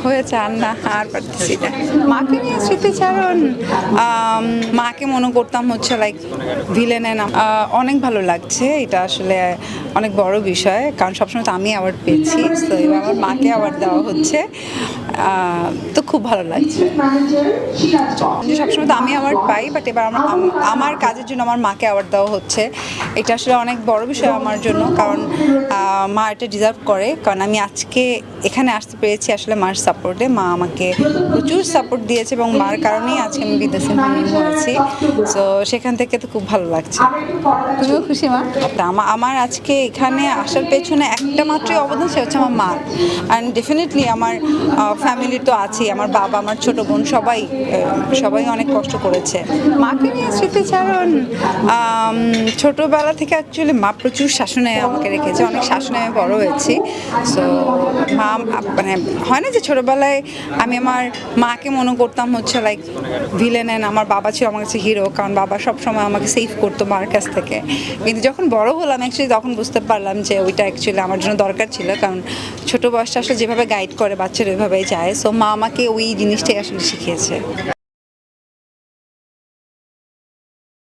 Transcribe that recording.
হয়েছে আর না, আর পারতেছি না। মাকে নিয়ে স্মৃতিচারণ, মাকে মনে করতাম হচ্ছে লাইক ভিলেনে না। অনেক ভালো লাগছে, এটা আসলে অনেক বড় বিষয়, কারণ সবসময় তো আমি অ্যাওয়ার্ড পেয়েছি, তো এবার আমার মাকে অ্যাওয়ার্ড দেওয়া হচ্ছে, তো খুব ভালো লাগছে। যে সবসময় তো আমি অ্যাওয়ার্ড পাই, বাট এবার আমার কাজের জন্য আমার মাকে অ্যাওয়ার্ড দেওয়া হচ্ছে, এটা আসলে অনেক বড় বিষয় আমার জন্য, কারণ মা এটা ডিজার্ভ করে, কারণ আমি আজকে এখানে আসতে পেরেছি আসলে মার সাপোর্টে। মা আমাকে প্রচুর সাপোর্ট দিয়েছে এবং মার কারণেই আজকে আমি বিদেশে হয়েছি, সো সেখান থেকে তো খুব ভালো লাগছে। তুমিও খুশি মা? আমার আজকে এখানে আসার পেছনে একটা মাত্রই অবদান, সে হচ্ছে আমার মা। অ্যান্ড ডেফিনেটলি আমার ফ্যামিলি তো আছেই, আমার বাবা, আমার ছোট বোন, সবাই অনেক কষ্ট করেছে। মাকে নিয়ে স্মৃতিচারণ, ছোটোবেলা থেকে অ্যাকচুয়ালি মা প্রচুর শাসনে আমাকে রেখেছে, অনেক শাসনে আমি বড় হয়েছি। সো মা মানে হয় না যে ছোটোবেলায় আমি আমার মাকে মনে করতাম হচ্ছে লাইক ভিলেনে, আমার বাবা ছিল আমার কাছে হিরো, কারণ বাবা সবসময় আমাকে সেভ করতো মার কাছ থেকে। কিন্তু যখন বড় হলাম অ্যাকচুয়ালি তখন বুঝতে পারলাম যে ওইটা অ্যাকচুয়ালি আমার জন্য দরকার ছিল, কারণ ছোটো বয়সটা আসলে যেভাবে গাইড করে বাচ্চারা ওইভাবেই যায়। সো মা আমাকে ওই জিনিসটাই আসলে শিখিয়েছে।